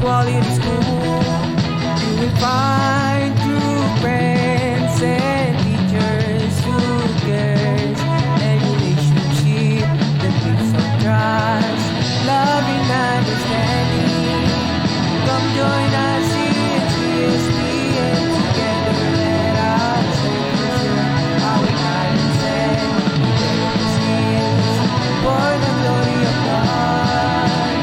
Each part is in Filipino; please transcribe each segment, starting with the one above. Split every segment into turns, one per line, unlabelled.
quality school. You will find true friends and teachers who cares, and relationship that lives on trust, love and understanding. Come join us here at CSB, and together let us share our talents and develop skills for the glory of God.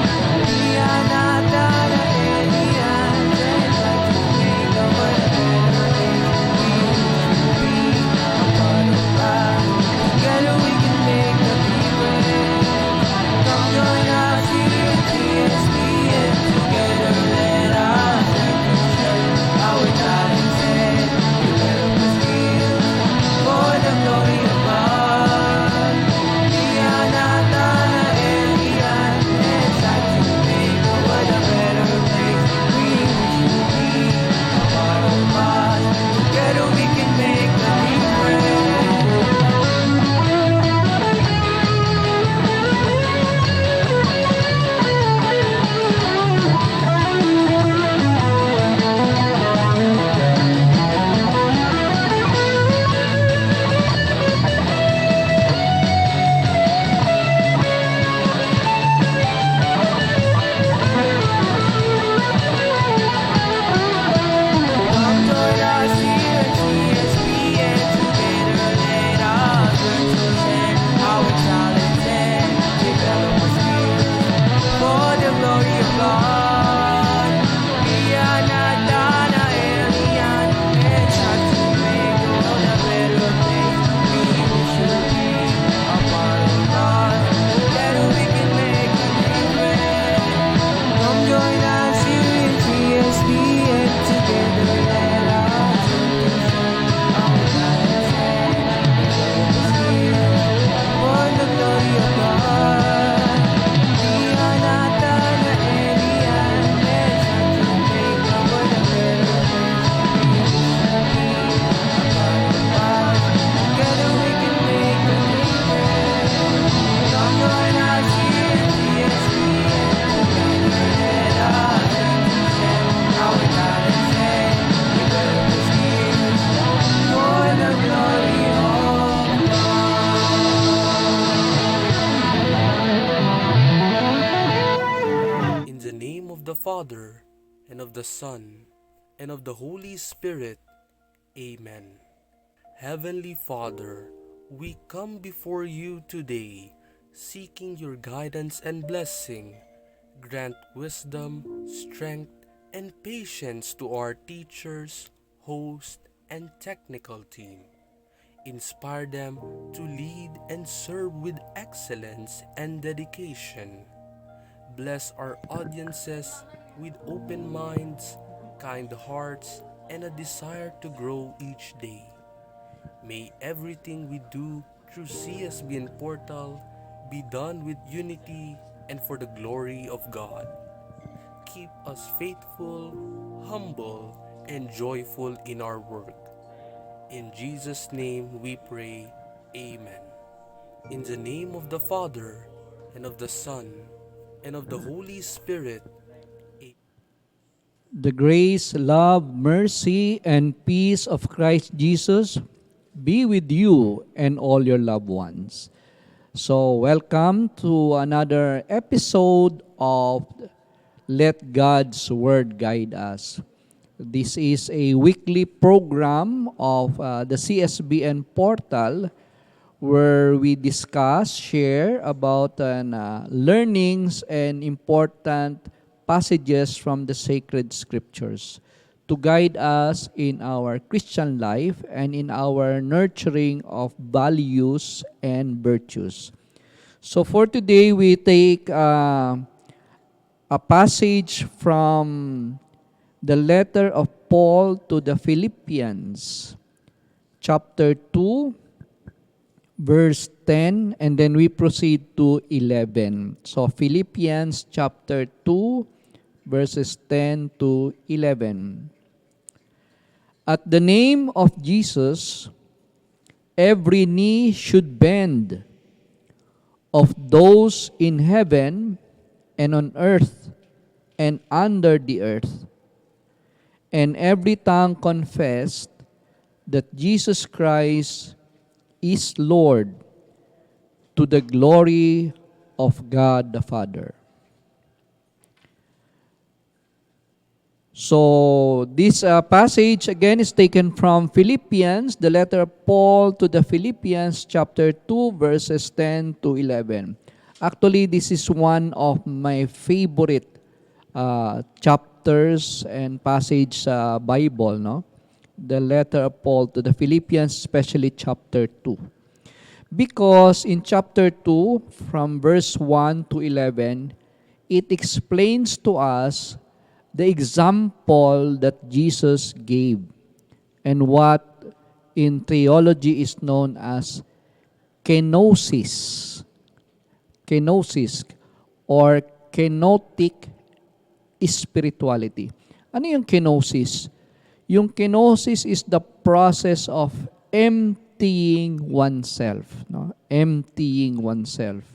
We are not an alien, and try to make the world a better place. We should be a part of God. Together we can make the difference. Come join us here at CSB, and together let us share our talents and develop skills for the glory of God. We are not an alien, and try to make the world a better place. We wish to be a part of God. Together we can make the difference. Come join us here at CSB, and together let us learn to share our talents and develop skills for the glory of God. We are not an alien, and try to make the world a better place. We should be a part of God. Together we can make a difference. Come join us here at CSB, and together let us share our talents and develop skills for the glory of God. We are not an alien, and try to make the world a better place. We should be a part of God. Together we can make a difference. Come join us here at CSB, and together let us share our talents and develop skills for the glory of God. In the name of the Father, and of the Son, and of the Holy Spirit. Amen. Heavenly Father, we come before you today, seeking your guidance and blessing. Grant wisdom, strength, and patience to our teachers, host, and technical team. Inspire them to lead and serve with excellence and dedication. Bless our audiences with open minds, kind hearts, and a desire to grow each day. May everything we do through CSB and Portal be done with unity and for the glory of God. Keep us faithful, humble, and joyful in our work. In Jesus' name we pray. Amen. In the name of the Father, and of the Son, and of the Holy Spirit.
The grace, love, mercy, and peace of Christ Jesus be with you and all your loved ones. So, welcome to another episode of Let God's Word Guide Us. This is a weekly program of the CSBN portal where we discuss, share about learnings and important passages from the sacred scriptures to guide us in our Christian life and in our nurturing of values and virtues. So for today, we take a passage from the letter of Paul to the Philippians, chapter 2, verse 10, and then we proceed to 11. So Philippians chapter 2, verses 10 to 11. At the name of Jesus, every knee should bend, of those in heaven and on earth and under the earth. And every tongue confessed that Jesus Christ is Lord, to the glory of God the Father. So this passage again is taken from Philippians, the letter of Paul to the Philippians chapter 2 verses 10 to 11. Actually, this is one of my favorite chapters and passage sa Bible, no? The letter of Paul to the Philippians, especially chapter 2. Because in chapter 2, from verse 1 to 11, it explains to us the example that Jesus gave and what in theology is known as kenosis. Kenosis or kenotic spirituality. Ano yung kenosis? Yung kenosis is the process of emptying oneself, no? Emptying oneself.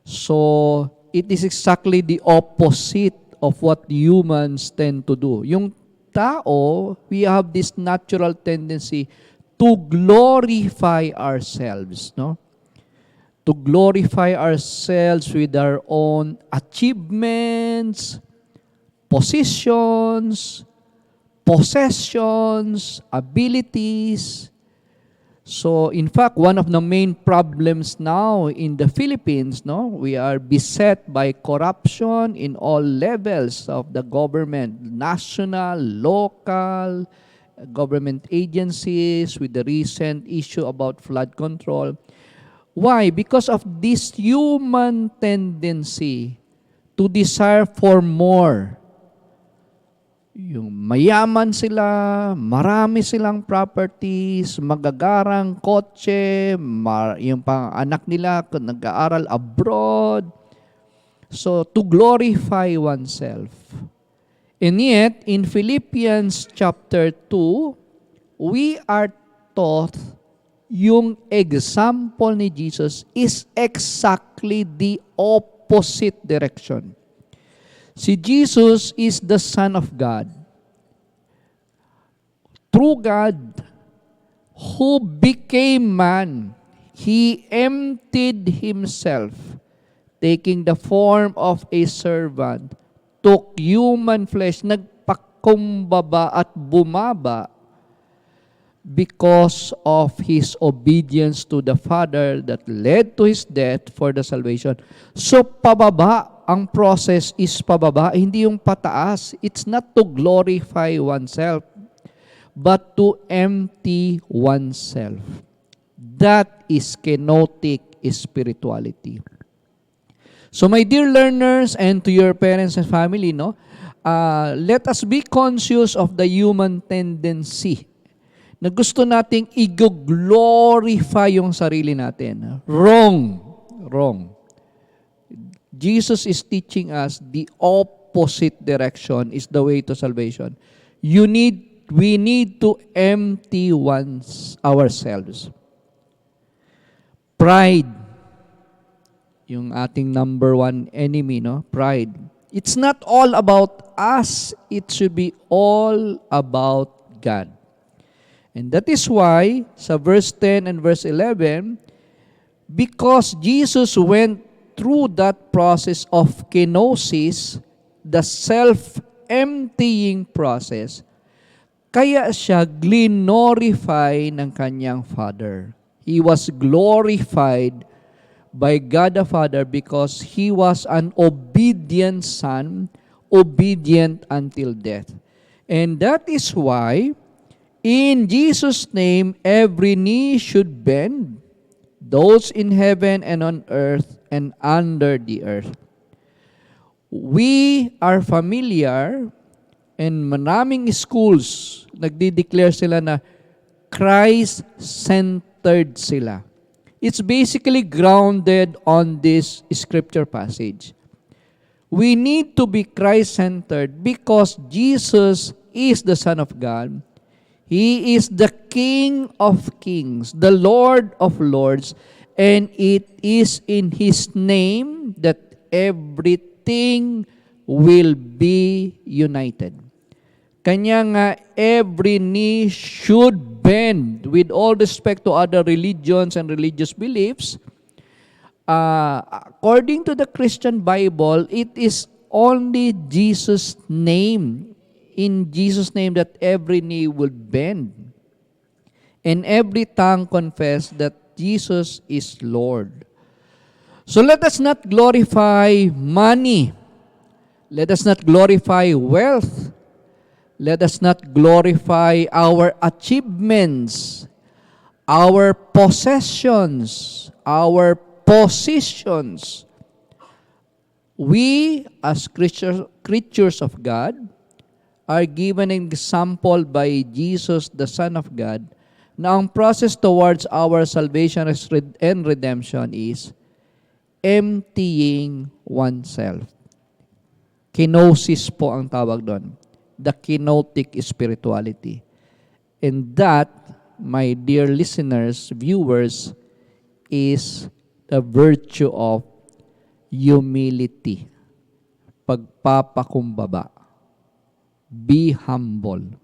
So, it is exactly the opposite of what humans tend to do. Yung tao, we have this natural tendency to glorify ourselves, no? To glorify ourselves with our own achievements, positions, possessions, abilities. So, in fact, one of the main problems now in the Philippines, no, we are beset by corruption in all levels of the government, national, local, government agencies, with the recent issue about flood control. Why? Because of this human tendency to desire for more. Yung mayaman sila, marami silang properties, magagarang kotse, yung pang anak nila nag-aaral abroad. So, to glorify oneself. And yet, in Philippians chapter 2, we are taught yung example ni Jesus is exactly the opposite direction. Si Jesus is the Son of God. True God, who became man. He emptied himself, taking the form of a servant, took human flesh, nagpakumbaba at bumaba because of his obedience to the Father that led to his death for the salvation. So pababa, ang process is pababa, hindi yung pataas. It's not to glorify oneself, but to empty oneself. That is kenotic spirituality. So my dear learners and to your parents and family, no, let us be conscious of the human tendency na gusto nating i-glorify yung sarili natin. Wrong. Wrong. Jesus is teaching us the opposite direction is the way to salvation. We need to empty ourselves. Pride, yung ating number one enemy, no? Pride. It's not all about us. It should be all about God. And that is why, sa verse 10 and verse 11, because Jesus went through that process of kenosis, the self-emptying process, kaya siya glorify ng kanyang Father. He was glorified by God the Father because He was an obedient Son, obedient until death. And that is why, in Jesus' name, every knee should bend, those in heaven and on earth and under the earth. We are familiar, and maraming schools nagdi-declare sila na Christ-centered sila. It's basically grounded on this scripture passage. We need to be Christ-centered because Jesus is the Son of God. He is the King of kings, the Lord of lords, and it is in His name that everything will be united. Kanya nga, every knee should bend with all respect to other religions and religious beliefs. According to the Christian Bible, it is only Jesus' name, in Jesus' name, that every knee will bend. And every tongue confess that Jesus is Lord. So let us not glorify money. Let us not glorify wealth. Let us not glorify our achievements, our possessions, our positions. We, as creatures of God, are given an example by Jesus, the Son of God, na ang process towards our salvation and redemption is emptying oneself. Kenosis po ang tawag doon. The kenotic spirituality. And that, my dear listeners, viewers, is the virtue of humility. Pagpapakumbaba. Be humble.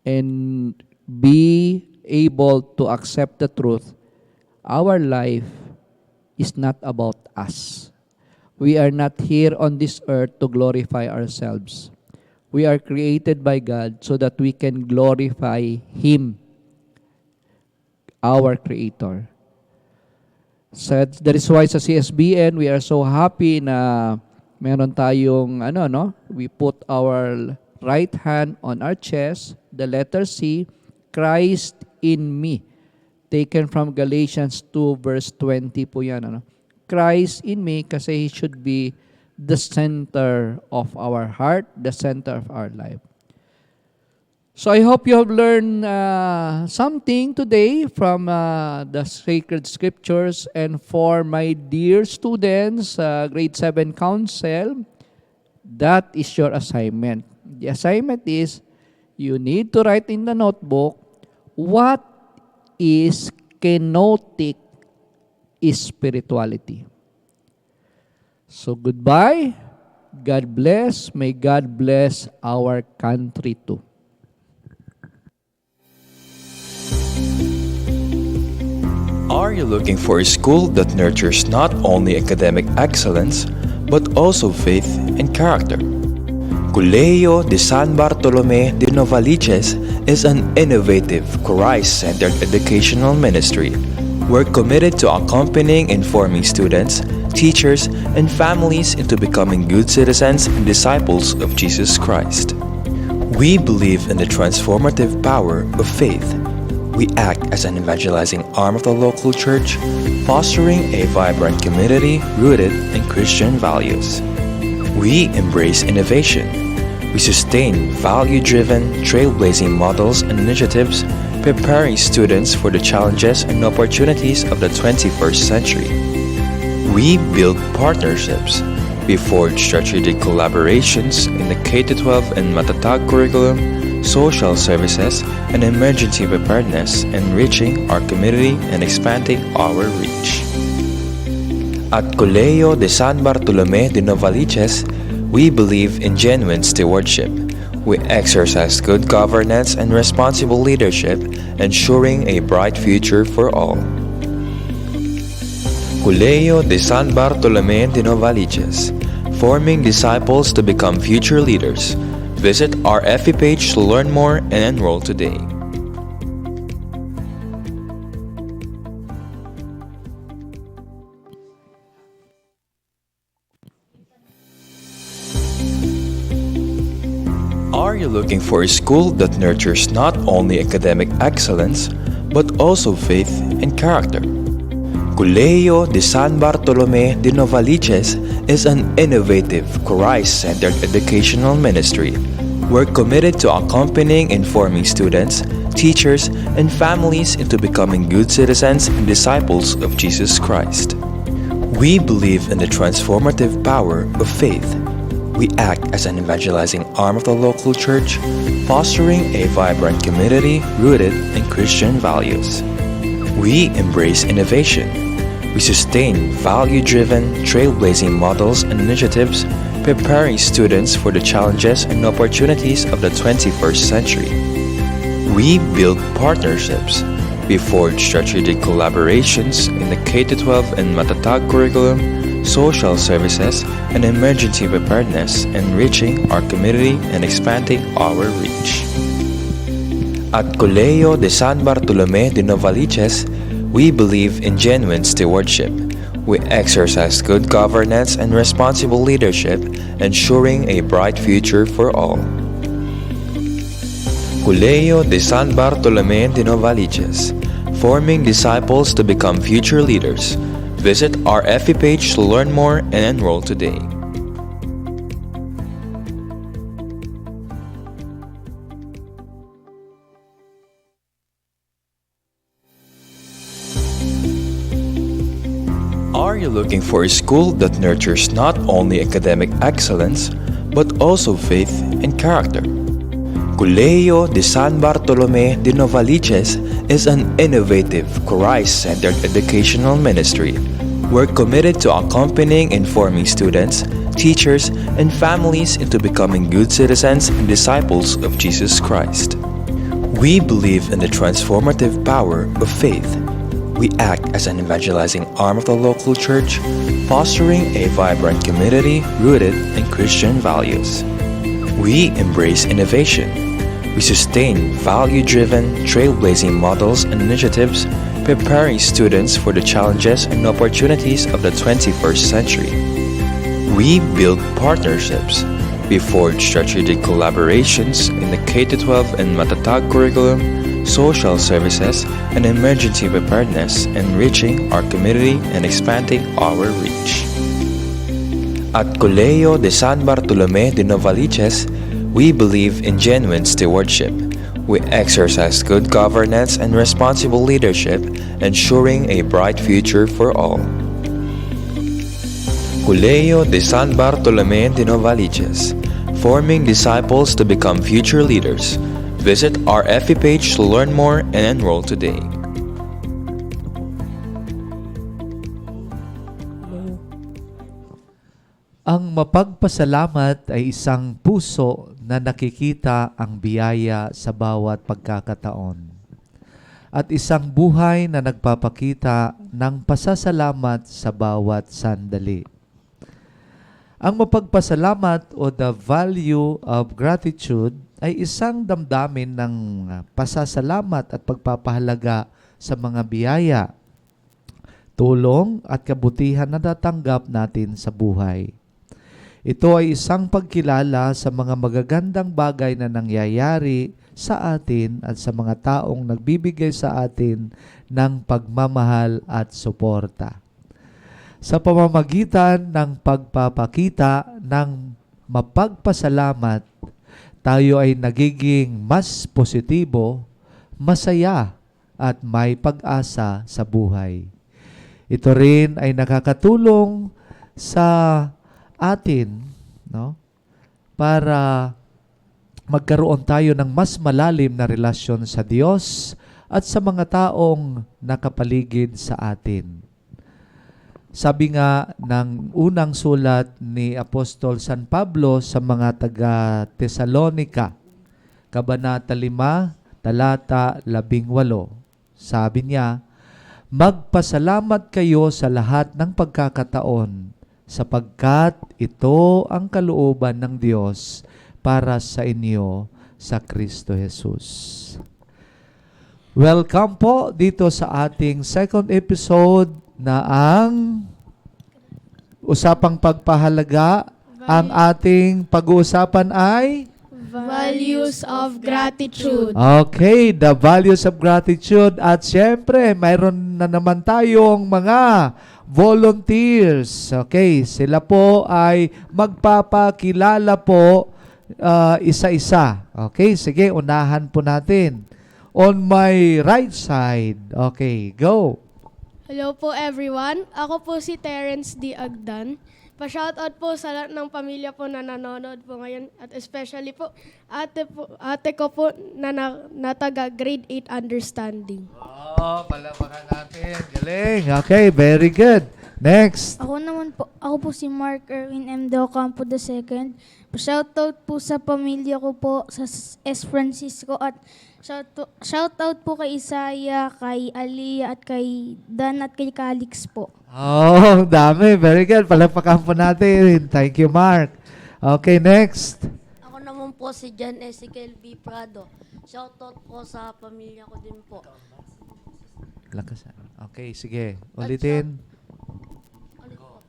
And be able to accept the truth. Our life is not about us. We are not here on this earth to glorify ourselves. We are created by God so that we can glorify Him, our Creator. So that is why sa CSBN, we are so happy na meron tayong, we put our right hand on our chest, the letter C, Christ in me. Taken from Galatians 2 verse 20 po yan. Christ in me, kasi He should be the center of our heart, the center of our life. So I hope you have learned something today from the sacred scriptures. And for my dear students, grade 7 council, that is your assignment. The assignment is, you need to write in the notebook, what is kenotic spirituality? So goodbye. God bless. May God bless our country too.
Are you looking for a school that nurtures not only academic excellence, but also faith and character? Colegio de San Bartolome de Novaliches is an innovative, Christ-centered educational ministry. We're committed to accompanying and forming students, teachers, and families into becoming good citizens and disciples of Jesus Christ. We believe in the transformative power of faith. We act as an evangelizing arm of the local church, fostering a vibrant community rooted in Christian values. We embrace innovation. We sustain value-driven, trailblazing models and initiatives, preparing students for the challenges and opportunities of the 21st century. We build partnerships. We forge strategic collaborations in the K-12 and Matatag curriculum, social services, and emergency preparedness, enriching our community and expanding our reach. At Colegio de San Bartolome de Novaliches, we believe in genuine stewardship. We exercise good governance and responsible leadership, ensuring a bright future for all. Colegio de San Bartolome de Novaliches, forming disciples to become future leaders. Visit our FB page to learn more and enroll today. Are you looking for a school that nurtures not only academic excellence, but also faith and character? Colegio de San Bartolome de Novaliches is an innovative, Christ-centered educational ministry. We're committed to accompanying and forming students, teachers, and families into becoming good citizens and disciples of Jesus Christ. We believe in the transformative power of faith. We act as an evangelizing arm of the local church, fostering a vibrant community rooted in Christian values. We embrace innovation. We sustain value-driven, trailblazing models and initiatives, preparing students for the challenges and opportunities of the 21st century. We build partnerships. We forge strategic collaborations in the K-12 and Matatag curriculum, social services, and emergency preparedness, enriching our community and expanding our reach. At Colegio de San Bartolome de Novaliches, we believe in genuine stewardship. We exercise good governance and responsible leadership, ensuring a bright future for all. Colegio de San Bartolome de Novaliches, forming disciples to become future leaders. Visit our FB page to learn more and enroll today. Are you looking for a school that nurtures not only academic excellence, but also faith and character? Colegio de San Bartolome de Novaliches is an innovative, Christ-centered educational ministry. We're committed to accompanying and forming students, teachers, and families into becoming good citizens and disciples of Jesus Christ. We believe in the transformative power of faith. We act as an evangelizing arm of the local church, fostering a vibrant community rooted in Christian values. We embrace innovation. We sustain value-driven, trailblazing models and initiatives, preparing students for the challenges and opportunities of the 21st century. We build partnerships. We forge strategic collaborations in the K-12 and Matatag curriculum, social services, and emergency preparedness, enriching our community and expanding our reach. At Colegio de San Bartolome de Novaliches, we believe in genuine stewardship. We exercise good governance and responsible leadership, ensuring a bright future for all. Colegio de San Bartolome de Novaliches, forming disciples to become future leaders. Visit our FB page to learn more and enroll today.
Ang mapagpasalamat ay isang puso na nakikita ang biyaya sa bawat pagkakataon at isang buhay na nagpapakita ng pasasalamat sa bawat sandali. Ang mapagpasalamat o the value of gratitude ay isang damdamin ng pasasalamat at pagpapahalaga sa mga biyaya, tulong at kabutihan na natanggap natin sa buhay. Ito ay isang pagkilala sa mga magagandang bagay na nangyayari sa atin at sa mga taong nagbibigay sa atin ng pagmamahal at suporta. Sa pamamagitan ng pagpapakita ng mapagpasalamat, tayo ay nagiging mas positibo, masaya at may pag-asa sa buhay. Ito rin ay nakakatulong sa atin, no, para magkaroon tayo ng mas malalim na relasyon sa Diyos at sa mga taong nakapaligid sa atin. Sabi nga ng unang sulat ni Apostol San Pablo sa mga taga-Tesalonika, Kabanata 5, talata 18, sabi niya, magpasalamat kayo sa lahat ng pagkakataon, sapagkat ito ang kalooban ng Diyos para sa inyo sa Kristo Jesus. Welcome po dito sa ating second episode na ang usapang pagpahalaga. Ang ating pag-uusapan ay
Values of gratitude.
okay, the values of gratitude. At syempre, mayroon na naman tayong mga volunteers. Okay, sila po ay magpapakilala po isa-isa. Okay, sige, unahan po natin. On my right side. Okay, go.
Hello po everyone. Ako po si Terence D. Agdan. Pa-shoutout po sa lahat ng pamilya po na nanonood po ngayon at especially po ate ko po na taga grade 8 understanding.
Palakpakan natin. Galing. Okay, very good. Next.
Ako po si Mark Erwin M. Docampo II. Shoutout po sa pamilya ko po sa S. Francisco at shoutout po kay Isaiah, kay Aliyah at kay Dan at kay Calix po.
Oh, dami. Very good. Palakpakan po natin. Thank you, Mark. Okay, next.
Ako naman po si John Ezekiel B. Prado. Shoutout po sa pamilya ko din po.
Lakasan. Okay, sige. Ulitin.
Ulit po.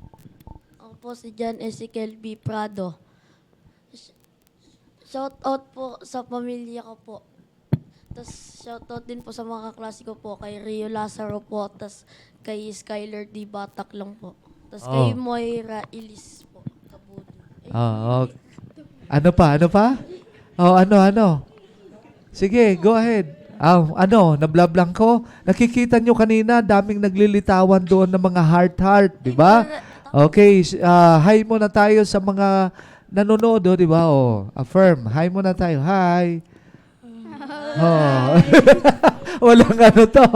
Ako po si John Ezekiel B. Prado. Shoutout po sa pamilya ko po. Tapos shoutout din po sa mga kaklase ko po, kay Rio Lazaro po, tapos kay Skyler D. Batak lang po. Tapos kay Moira Ilis po, Kabudi.
Oh, okay. Ano pa? Ano pa? Oh, ano? Sige, go ahead. Nablablang ko. Nakikita nyo kanina, daming naglilitawan doon ng mga heart, di ba? Okay, hi muna tayo sa mga nanonood, di ba? Oh, affirm. Hi muna tayo. Hi. Oh. Walang ano to.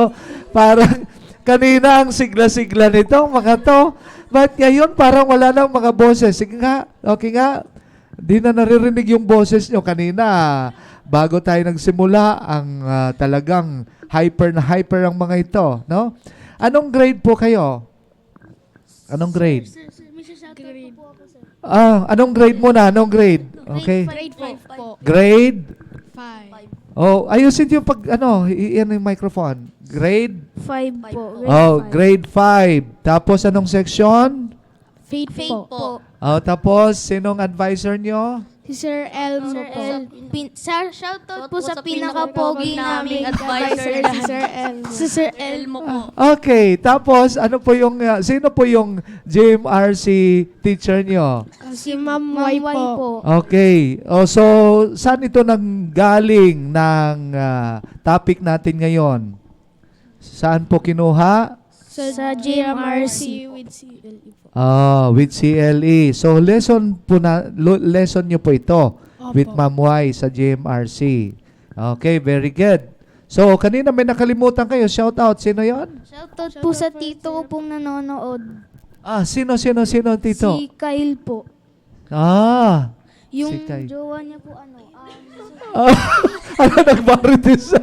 Parang kanina ang sigla-sigla nito, mga to. But ngayon, parang wala nang mga boses. Sige nga, okay nga. Di na naririnig yung boses nyo kanina. Bago tayo nagsimula, ang talagang hyper na hyper ang mga ito, no? Anong grade po kayo? Anong grade? Anong grade muna? Anong grade? Okay.
Grade 5 po.
Grade?
5.
Oh, ayusin yung iyan yung microphone. Grade?
5 po.
Grade 5. Tapos anong section?
Faith po.
Oh, tapos sinong advisor nyo?
Si Sir Elmo po.
Shoutout po sa pinaka-pogi naming
advisor
advisor.
Si Sir Elmo. Si Sir
Elmo po.
Okay, tapos ano po yung sino po yung JMRC teacher nyo?
Si Ma'am Y po.
Okay. Oh, so saan ito nanggaling ng topic natin ngayon? Saan po kinuha?
Sa GMRC with CLE po.
With CLE. So lesson nyo po ito with Ma'am Y sa GMRC. Okay, very good. So kanina may nakalimutan kayo. Shout out. Sino 'yon?
Shoutout po sa tito ko pong nanonood.
Sino tito?
Si Kyle po.
Si
Yung
Kyle.
jowa niya po
Nagmarites.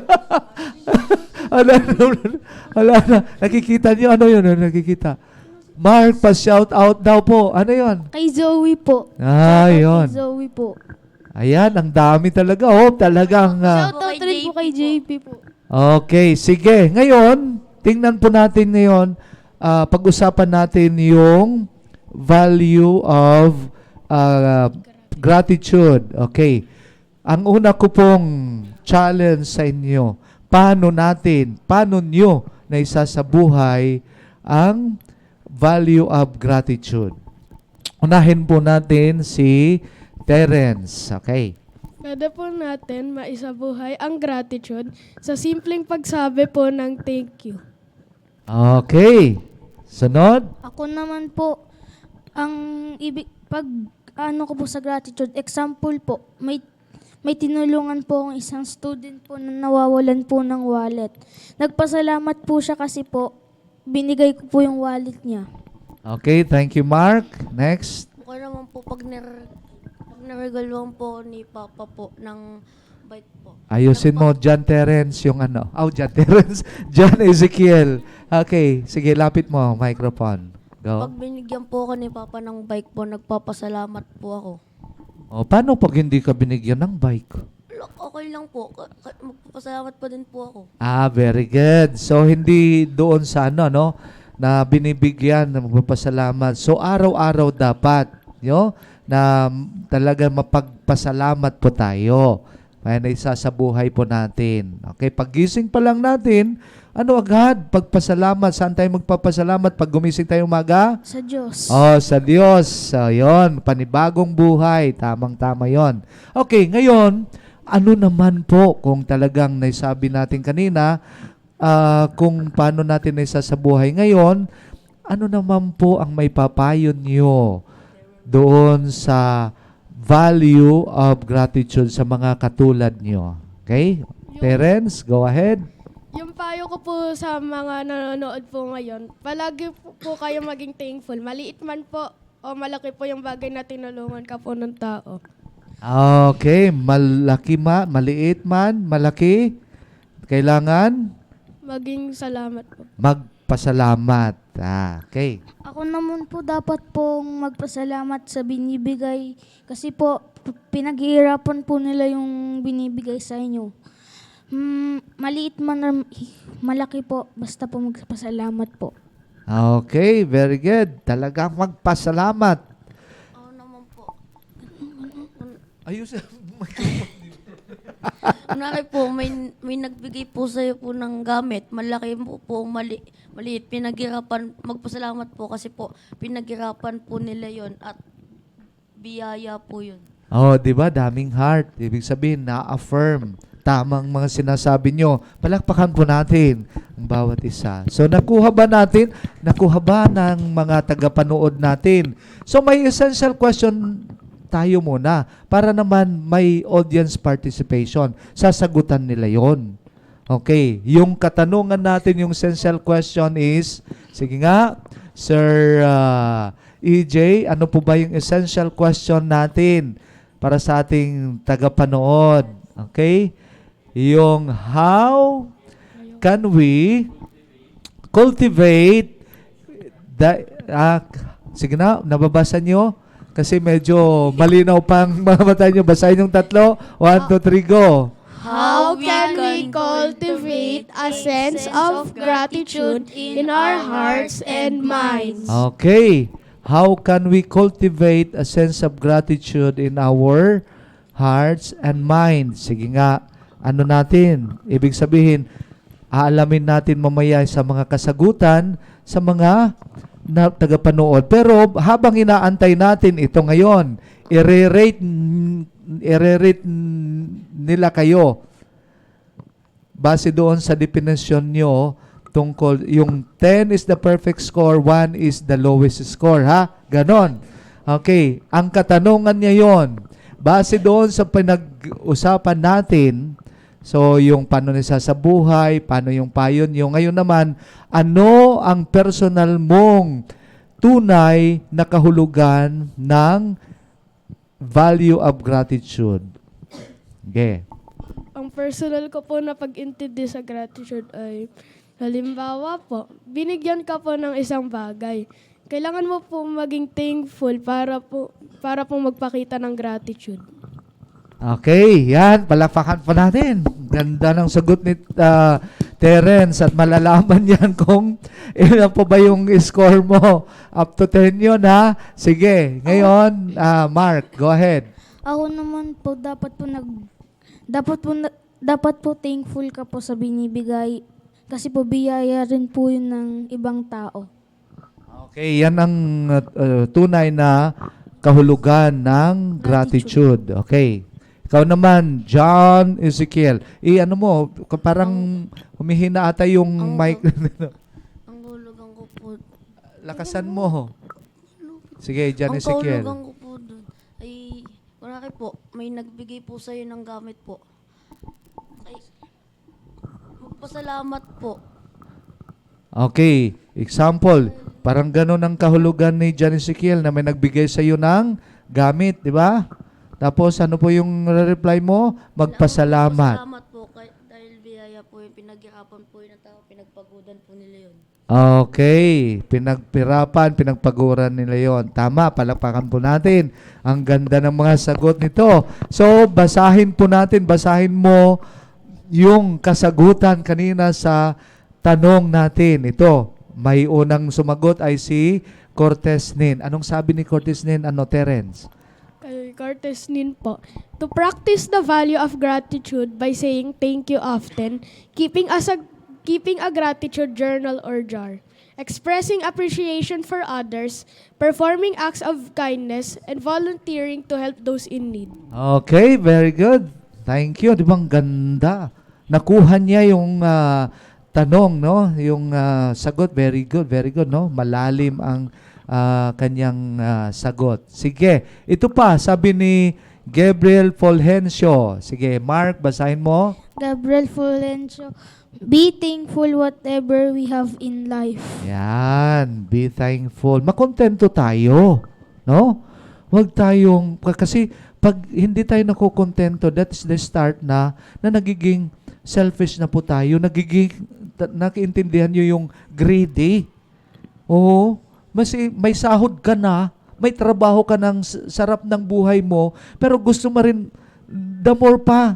Wala na. Nakikita niyo ano yun? Nakikita. Mark, pa-shout out daw po. Ano yun?
kay Zoe po.
Yun.
Kay Zoe po.
Ayan, ang dami talaga. Oh, talagang...
Shoutout rin po kay JP po.
Okay, sige. Ngayon, tingnan po natin ngayon, pag-usapan natin yung value of gratitude. Okay. Ang una ko pong challenge sa inyo, paano nyo na isa sa buhay ang value of gratitude. Unahin po natin si Terence. Okay.
Pwede po natin maisabuhay ang gratitude sa simpleng pagsabi po ng thank you.
Okay. Sunod.
Ako naman po, ang ko po sa gratitude, example po, may tinulungan po ang isang student po na nawawalan po ng wallet. Nagpasalamat po siya kasi po, binigay ko po yung wallet niya.
Okay, thank you, Mark. Next.
Ako naman po, pag naregaluhan po ni Papa po ng bike po.
Ayusin mo, John Terence, yung ano. John Terence. John Ezekiel. Okay, sige, lapit mo, microphone. Go.
Pag binigyan po ako ni Papa ng bike po, nagpapasalamat po ako.
Paano pag hindi ka binigyan ng bike?
Okay lang po. Magpapasalamat pa din po ako.
Very good. So, hindi doon sa no, na binibigyan na magpapasalamat. So, araw-araw dapat, na talaga mapagpasalamat po tayo. Kaya na isa sa buhay po natin. Okay, paggising pa lang natin, agad? Pagpasalamat. Saan tayo magpapasalamat pag gumising tayo umaga?
Sa Diyos.
Sa Diyos. Yon, panibagong buhay. Tamang-tama yon. Okay, ngayon, ano naman po kung talagang naisabi natin kanina, kung paano natin naisa sa buhay ngayon, ano naman po ang may papayo nyo doon sa value of gratitude sa mga katulad nyo? Okay? Terence, go ahead.
Yung payo ko po sa mga nanonood po ngayon, palagi po kayo maging thankful. Maliit man po o malaki po yung bagay na tinulungan ka po ng tao.
Okay, malaki man, maliit man, malaki, kailangan
Maging salamat po.
magpasalamat. Okay.
Ako naman po dapat pong magpasalamat sa binibigay kasi po pinaghihirapan po nila yung binibigay sa inyo. Maliit man or malaki po, basta po magpasalamat po.
Okay, very good. Talagang magpasalamat.
Ako naman po.
Ayos.
Kunwari po, may nagbigay po sa'yo po ng gamit. Malaki po, maliit. Pinaghirapan, magpasalamat po kasi po, pinaghirapan po nila yon at biyaya po yun.
Oh, 'di ba? Daming heart. Ibig sabihin, na-affirm tamang mga sinasabi nyo. Palakpakan po natin ang bawat isa. So, nakuha ba natin? Nakuha ba ng mga tagapanood natin? So, may essential question tayo muna para naman may audience participation. Sasagutan nila yon. Okay. Yung katanungan natin, yung essential question is, sige nga, Sir EJ, ano po ba yung essential question natin para sa ating tagapanood? Okay? Yung how can we cultivate sige na, nababasa nyo? Kasi medyo malinaw pang mga mata nyo. Basahin yung tatlo. 1, 2, 3, go.
How can we cultivate a sense of gratitude in our hearts and minds?
Okay. How can we cultivate a sense of gratitude in our hearts and minds? Sige nga, ano natin? Ibig sabihin, aalamin natin mamaya sa mga kasagutan sa mga tagapanood. Pero habang inaantay natin ito ngayon, i-rate nila kayo base doon sa definition nyo tungkol, yung 10 is the perfect score, 1 is the lowest score, ha? Ganon. Okay. Ang katanungan niya yon, base doon sa pinag-usapan natin, so yung paano nisa sa buhay, paano yung payo nyo. Ngayon naman, ano ang personal mong tunay na kahulugan ng value of gratitude? Okay.
Ang personal ko po na pag-intindi sa gratitude ay, halimbawa po, binigyan ka po ng isang bagay. Kailangan mo po maging thankful para po magpakita ng gratitude.
Okay, yan. Palakpakan pa natin. Ganda ng sagot ni Terence at malalaman yan kung ilan po ba yung score mo. Up to 10 yun, ha? Sige. Ngayon, Mark, go ahead.
Ako naman po dapat po thankful ka po sa binibigay kasi po biyaya rin po yun ng ibang tao.
Okay, yan ang tunay na kahulugan ng gratitude. Okay. Ikaw naman, John Ezekiel. Ano mo, parang humihina ata yung mic.
Ang hulugan ko po,
Lakasan mo. Sige, John
ang
Ezekiel.
kahulugan ko po dun ay, kunwari po, may nagbigay po sa'yo ng gamit po. Ay, magpasalamat po.
Okay, example, parang gano'n ang kahulugan ni John Ezekiel na may nagbigay sa iyo ng gamit, di ba? Tapos ano po yung reply mo? Magpasalamat.
Magpasalamat po dahil biyaya po yung pinaghirapan po yung tao, pinagpagudan po nila yun.
Okay, pinagpaguran nila yon. Tama, palakpakan po natin. Ang ganda ng mga sagot nito. So, basahin mo yung kasagutan kanina sa tanong natin. Ito, may unang sumagot ay si Cortez Nin. Anong sabi ni Cortez Nin? Ano, Terence?
Kay Cortez Nin po, to practice the value of gratitude by saying thank you often, keeping a gratitude journal or jar, expressing appreciation for others, performing acts of kindness, and volunteering to help those in need.
Okay, very good. Thank you. Di ba ang ganda? Nakuha niya yung tanong, no? Yung sagot, very good, no? Malalim ang kanyang sagot. Sige, ito pa, sabi ni Gabriel Fulgencio. Sige, Mark, basahin mo.
Gabriel Fulgencio, be thankful whatever we have in life.
Yan, be thankful. Makontento tayo, no? Huwag tayong, kasi pag hindi tayo nakokontento, that's the start na nagiging selfish na po tayo, nakiintindihan nyo yung greedy. Oo, may sahod ka na, may trabaho ka ng sarap ng buhay mo, pero gusto mo rin the more pa,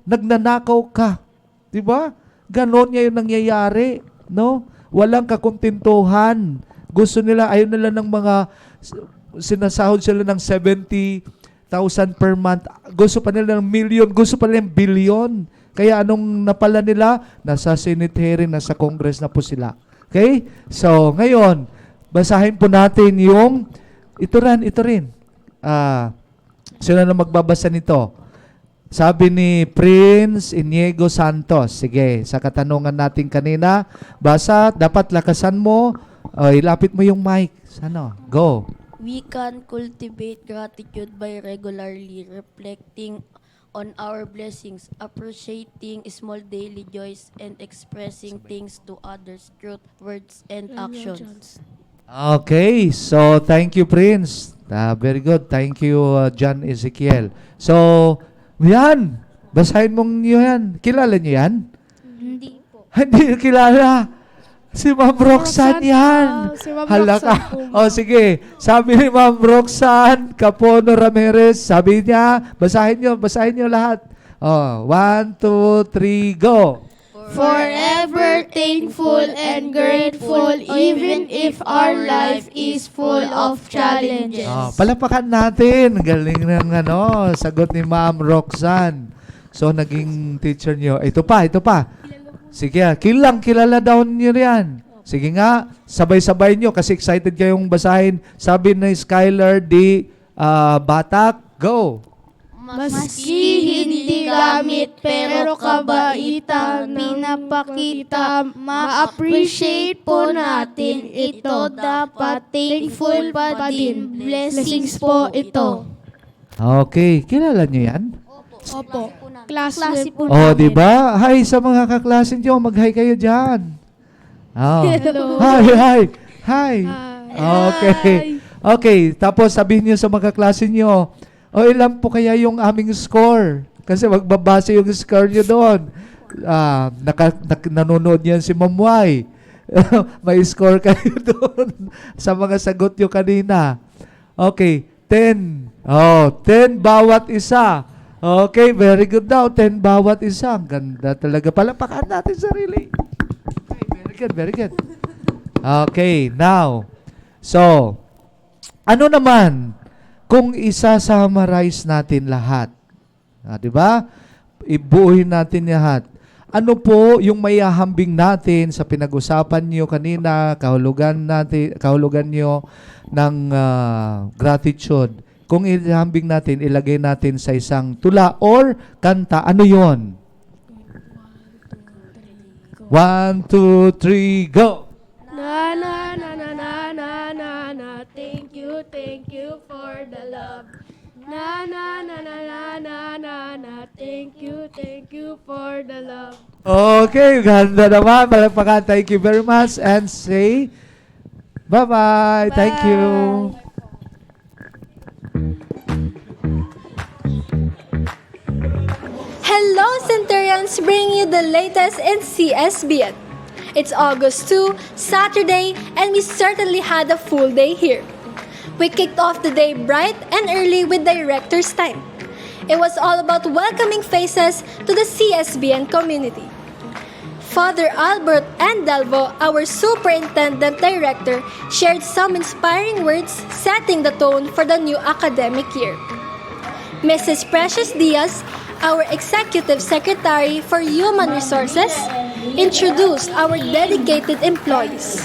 nagnanakaw ka. Diba? Ganon niya yung nangyayari, no? Walang kakontentuhan. Gusto nila, ayaw nila ng mga, sinasahod sila ng 70,000 per month. Gusto pa nila ng million, gusto pa nila ng billion. Kaya anong napala nila? Nasa Senate hearing, nasa Congress na po sila. Okay? So, ngayon, basahin po natin yung, ito rin. Sino na magbabasa nito? Sabi ni Prince Iniego Santos. Sige, sa katanungan natin kanina, basa, dapat lakasan mo, ilapit mo yung mic. Ano? Go.
We can cultivate gratitude by regularly reflecting on our blessings, appreciating small daily joys, and expressing things to others through words and actions.
Okay, so thank you, Prince. Very good. Thank you, John Ezekiel. So, yan. Basahin mong nyo yan. Kilala nyo yan?
Hindi po.
Hindi kilala. Si Ma'am Roxanne yan.
Si Ma'am
Halaka.
Roxanne po.
O sige, sabi ni Ma'am Roxanne Capono Ramirez, sabi niya, basahin nyo lahat. 1, 2, 3, go.
Forever thankful and grateful even if our life is full of challenges.
Palapakan natin. Galing ng sagot ni Ma'am Roxanne. So, naging teacher nyo. Ito pa. Sige, kilala daw nyo yan. Sige nga, sabay-sabay nyo kasi excited kayong basahin. Sabi ni Skylar D. Batak, go.
Maski hindi gamit pero kabaitan pinapakita, ma-appreciate po natin ito. Dapat thankful pa din. Blessings po ito.
Okay, kilala nyo yan?
Opo. Klase po
Oh, di ba? Hi sa mga kaklase nyo. Mag-hi kayo dyan. Oh.
Hello.
Hi. Okay, tapos sabihin nyo sa mga kaklase nyo, ilan po kaya yung aming score? Kasi magbabase yung score nyo doon. Nanonood yan si Ma'am Y. May score kayo doon sa mga sagot nyo kanina. Okay, 10. 10 bawat isa. Okay, very good daw. 10 bawat isa. Ang ganda talaga. Palapakan natin sarili. Okay, very good. Okay, now. So, ano naman kung isa-summarize natin lahat? Di ba? Ibuuhin natin lahat. Ano po yung mayahambing natin sa pinag-usapan niyo kanina, kahulugan niyo ng gratitude? Kung ihambing natin, ilagay natin sa isang tula or kanta, ano yon? 1, 2, 3, go!
Na na na na na na na na, thank you for the love. Na na na na na na na na, thank you for the love.
Okay, ganda naman. Palagpakan, thank you very much. And say, bye-bye. Thank you.
Hello, Centurions! Bring you the latest in CSBN. It's August 2, Saturday, and we certainly had a full day here. We kicked off the day bright and early with Director's Time. It was all about welcoming faces to the CSBN community. Father Albert Andelvo, our Superintendent Director, shared some inspiring words setting the tone for the new academic year. Mrs. Precious Diaz, our Executive Secretary for Human Resources, introduced our dedicated employees.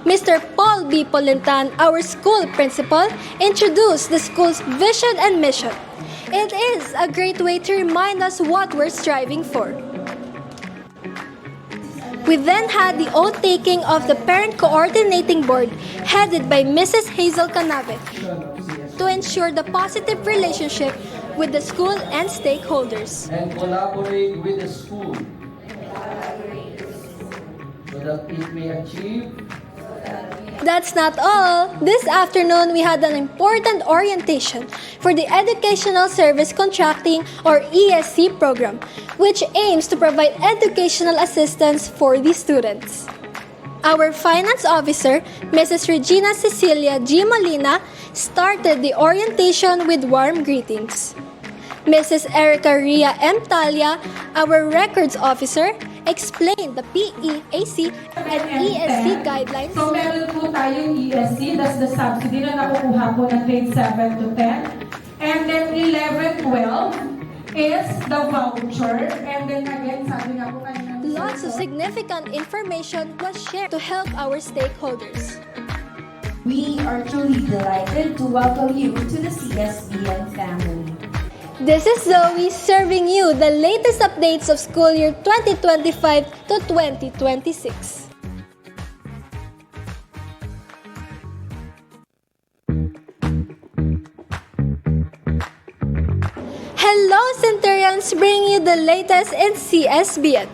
Mr. Paul B. Polintan, our school principal, introduced the school's vision and mission. It is a great way to remind us what we're striving for. We then had the oath-taking of the Parent Coordinating Board headed by Mrs. Hazel Canave to to ensure the positive relationship with the school and stakeholders.
And collaborate with the school so that it may achieve.
That's not all. This afternoon, we had an important orientation for the Educational Service Contracting or ESC program, which aims to provide educational assistance for the students. Our finance officer, Mrs. Regina Cecilia G. Molina, started the orientation with warm greetings. Mrs. Erica Ria M. Talia, our records officer, explained the PEAC and ESC guidelines.
So meron po tayong ESC, that's the subsidy na nakukuha po ng grade 7 to 10. And then 11, 12 is the voucher. And then again, sabi nga po kanina.
Lots of significant information was shared to help our stakeholders.
We are truly delighted to welcome you to the CSBN family.
This is Zoe serving you the latest updates of school year 2025 to 2026. Hello, Centurions, bringing you the latest in CSBN.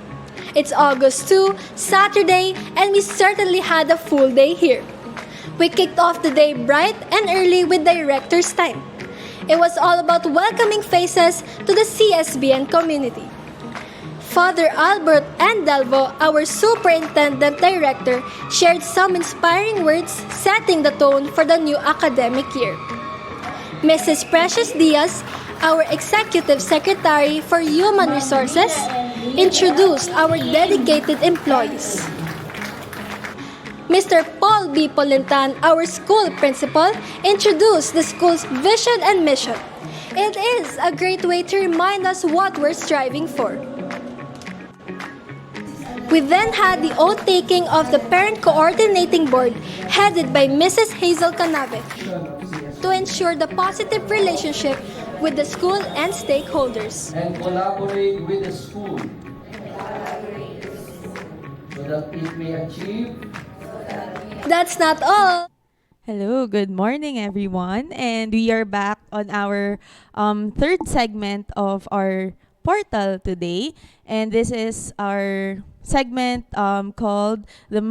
It's August 2, Saturday, and we certainly had a full day here. We kicked off the day bright and early with Director's Time. It was all about welcoming faces to the CSBN community. Father Albert Andelvo, our Superintendent Director, shared some inspiring words setting the tone for the new academic year. Mrs. Precious Diaz, our Executive Secretary for Human Resources, introduced our dedicated employees. Mr. Paul B. Polintan, our school principal, introduced the school's vision and mission. It is a great way to remind us what we're striving for. We then had the oath-taking of the Parent Coordinating Board, headed by Mrs. Hazel Canave, to ensure the positive relationship with the school and stakeholders.
And collaborate with the school so that it may achieve.
That's not all.
Hello, good morning everyone. And we are back on our third segment of our portal today. And this is our segment called the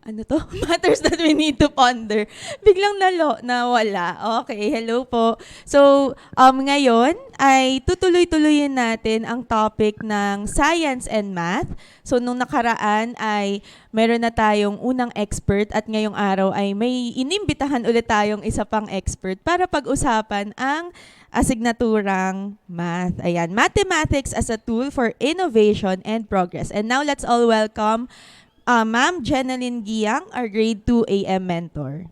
Matters that we need to ponder. Biglang nawala. Okay, hello po. So, ngayon ay tutuloy-tuloyin natin ang topic ng science and math. So, nung nakaraan ay meron na tayong unang expert at ngayong araw ay may inimbitahan ulit tayong isa pang expert para pag-usapan ang asignaturang math. Ayan, mathematics as a tool for innovation and progress. And now, let's all welcome Ma'am Jeneline Giang, our grade 2 AM mentor.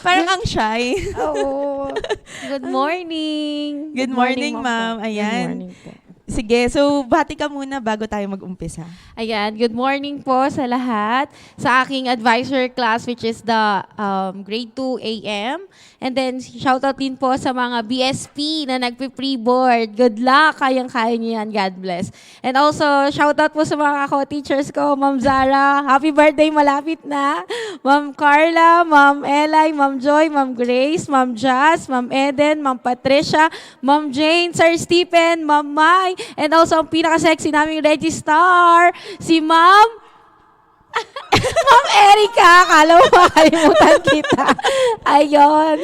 Parang ang shy.
Oo. Good morning.
Good morning, ma'am. Ayan.
Good morning po.
Sige, so bati ka muna bago tayo mag-umpisa.
Ayan, good morning po sa lahat. Sa aking advisor class which is the grade 2 AM. And then shoutout din po sa mga BSP na nagpe-pre-board. Good luck, kayang-kaya niyo yan. God bless. And also, shoutout po sa mga co-teachers ko, Ma'am Zara. Happy birthday, malapit na. Ma'am Carla, Ma'am Eli, Ma'am Joy, Ma'am Grace, Ma'am Jazz, Ma'am Eden, Ma'am Patricia, Ma'am Jane, Sir Stephen, Ma'am Mai, and also ang pinaka-sexy naming registrar, si Ma'am Ma'am Erica. Akala mo makalimutan kita. Ayun.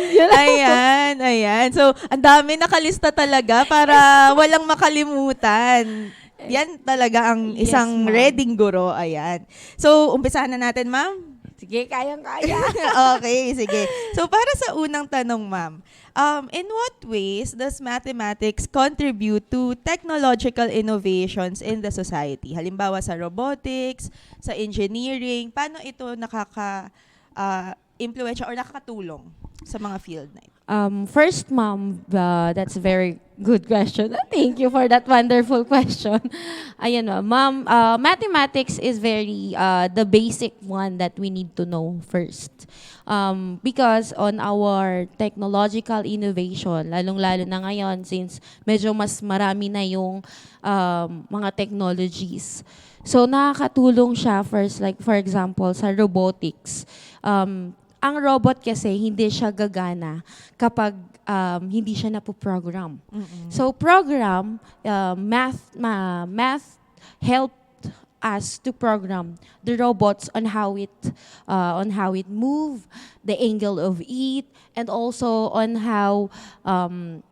Ayan. So, ang dami nakalista talaga para walang makalimutan. Yan talaga ang isang reading guro. Ayan. So, umpisahan na natin, ma'am.
Sige, kayang-kaya.
Okay, sige. So, para sa unang tanong, ma'am, in what ways does mathematics contribute to technological innovations in the society? Halimbawa sa robotics, sa engineering, paano ito nakaka-impluensya or nakakatulong sa mga field na ito?
First, ma'am, that's a very good question. Thank you for that wonderful question. Ayan, ma'am. Mathematics is very the basic one that we need to know first. Because on our technological innovation, lalong-lalo na ngayon since medyo mas marami na yung mga technologies. So, nakakatulong siya first, like for example, sa robotics. Ang robot kasi hindi siya gagana kapag hindi siya napoprogram. So program, math helped us to program the robots on how it move, the angle of it, and also on how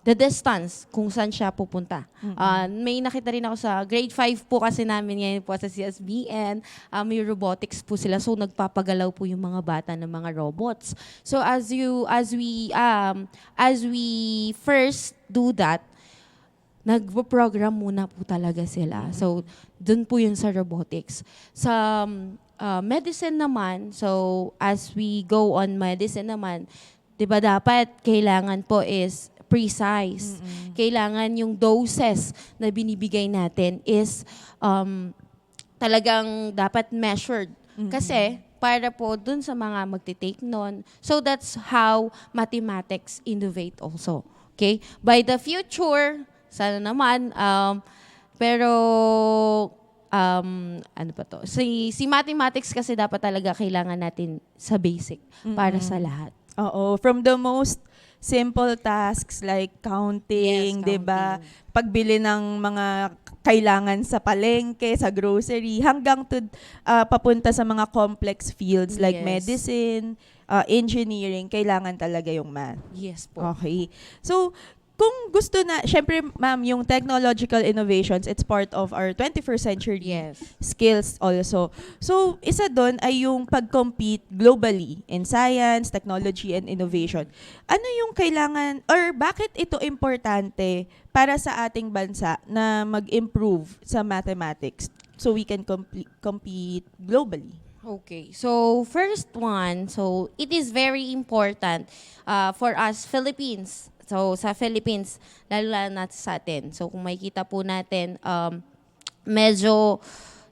the distance kung saan siya pupunta. May nakita rin ako sa grade 5 po kasi namin ngayon po sa CSBN, may robotics po sila, so nagpapagalaw po yung mga bata ng mga robots. So as we first do that, nagpo-program muna po talaga sila. So, dun po yun sa robotics. Sa medicine naman, so as we go on medicine naman, di ba dapat kailangan po is precise. Kailangan yung doses na binibigay natin is talagang dapat measured. Kasi, para po dun sa mga magte-take nun. So, that's how mathematics innovate also. Okay? By the future, sana naman, pero ano pa to? Si mathematics kasi dapat talaga kailangan natin sa basic para sa lahat.
Oo, from the most simple tasks like counting, 'di ba? Pagbili ng mga kailangan sa palengke, sa grocery, hanggang to papunta sa mga complex fields like medicine, engineering, kailangan talaga yung math.
Yes po.
Okay. So, kung gusto na, syempre ma'am, yung technological innovations, it's part of our 21st century skills also. So, isa doon ay yung pag-compete globally in science, technology, and innovation. Ano yung kailangan, or bakit ito importante para sa ating bansa na mag-improve sa mathematics so we can compete globally?
Okay. So, first one, so it is very important for us Philippines. So, sa Philippines, lalo na sa atin. So, kung makikita po natin, medyo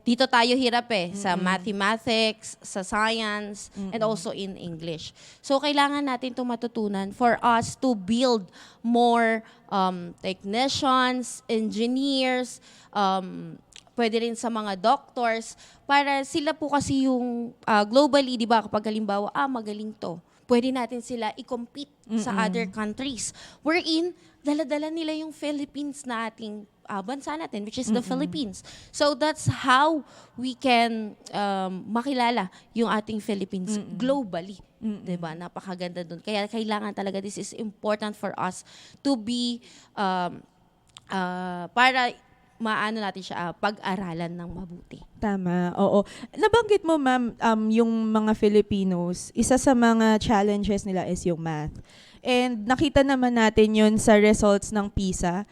dito tayo hirap sa mathematics, sa science, and also in English. So, kailangan natin ito matutunan for us to build more technicians, engineers, pwede rin sa mga doctors, para sila po kasi yung globally, di ba, kapag halimbawa, magaling to, pwede natin sila i-compete sa other countries. Wherein, dala-dala nila yung Philippines na ating bansa natin, which is the Philippines. So that's how we can makilala yung ating Philippines globally. Diba? Napakaganda dun. Kaya kailangan talaga, this is important for us to be, para maano natin siya, pag-aralan ng mabuti.
Tama, oo. Nabanggit mo, ma'am, yung mga Filipinos, isa sa mga challenges nila is yung math. And nakita naman natin yun sa results ng PISA.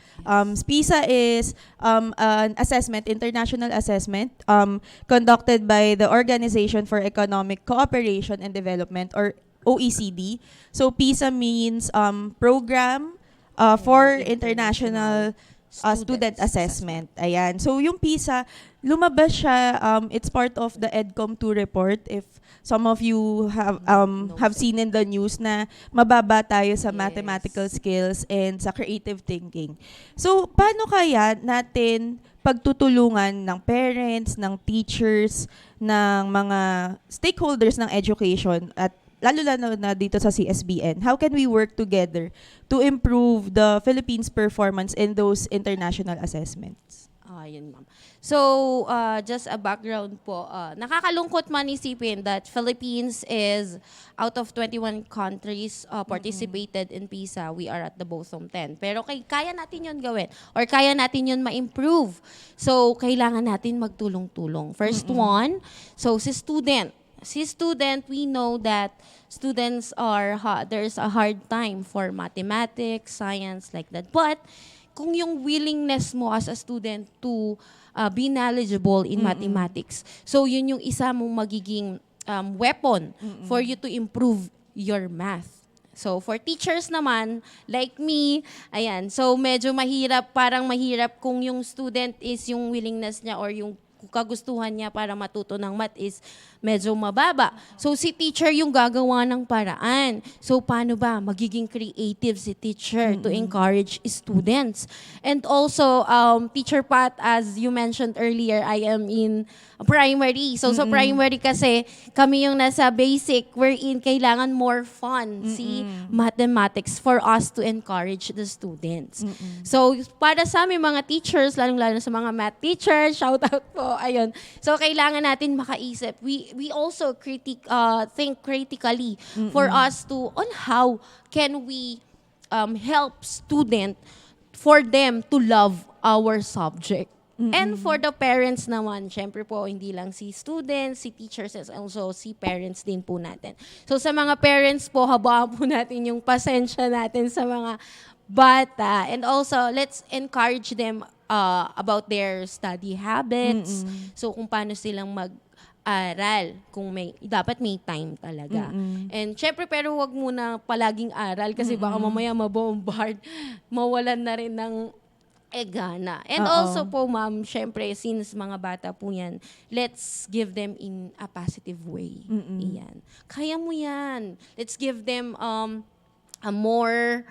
PISA is an assessment, international assessment, conducted by the Organization for Economic Cooperation and Development, or OECD. So PISA means Program for International Student Assessment. Ayan. So yung PISA, lumabas siya, it's part of the EDCOM2 report. If some of you have seen in the news na mababa tayo sa mathematical skills and sa creative thinking. So paano kaya natin pagtutulungan ng parents, ng teachers, ng mga stakeholders ng education, at lalo na dito sa CSBN, how can we work together to improve the Philippines' performance in those international assessments?
Yun, ma'am. So, just a background po. Nakakalungkot man isipin that Philippines is, out of 21 countries participated in PISA, we are at the bottom 10. Pero kaya natin yun gawin, or kaya natin yun ma-improve. So, kailangan natin magtulong-tulong. First one, so si student, we know that students there's a hard time for mathematics, science, like that. But kung yung willingness mo as a student to be knowledgeable in mathematics, so yun yung isa mong magiging weapon for you to improve your math. So, for teachers naman, like me, ayan, so medyo mahirap, parang mahirap kung yung student is yung willingness niya or yung kagustuhan niya para matuto ng math is medyo mababa. So, si teacher yung gagawa ng paraan. So, paano ba? Magiging creative si teacher to encourage students. And also, Teacher Pat, as you mentioned earlier, I am in primary. So, sa primary kasi, kami yung nasa basic wherein kailangan more fun si mathematics for us to encourage the students. So, para sa aming mga teachers, lalong-lalo sa mga math teachers, shout out po, ayun. So, kailangan natin makaisip. We also think critically for us to on how can we help student for them to love our subject. And for the parents naman, syempre po, hindi lang si students, si teachers, and also si parents din po natin. So sa mga parents po, habaan po natin yung pasensya natin sa mga bata. And also, let's encourage them about their study habits. So kung paano silang mag-aral, kung dapat may time talaga. And syempre, pero wag muna palaging aral kasi baka mamaya mabombard, mawalan na rin ng gana. And also po, ma'am, syempre, since mga bata po yan, let's give them in a positive way. Iyan. Kaya mo yan. Let's give them a more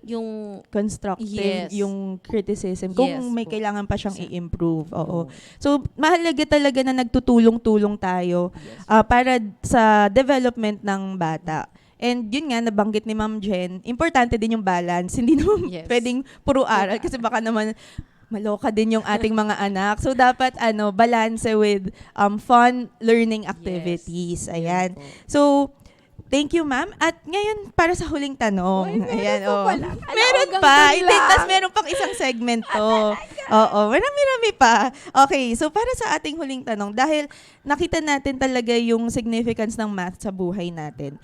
yung
constructive,
yes,
yung criticism. Kung
Yes
may
po.
kailangan pa siyang i-improve. Oo. So, mahalaga talaga na nagtutulong-tulong tayo para sa development ng bata. And yun nga, nabanggit ni Ma'am Jen, importante din yung balance. Hindi naman
Yes.
pwedeng puro aral kasi baka naman maloka din yung ating mga anak. So, dapat balance with fun learning activities. Ayan. So, thank you, ma'am. At ngayon, para sa huling tanong. Ayan, meron pa. Hindi, tas meron pang isang segment to. Oo, marami-rami pa. Okay, so para sa ating huling tanong, dahil nakita natin talaga yung significance ng math sa buhay natin,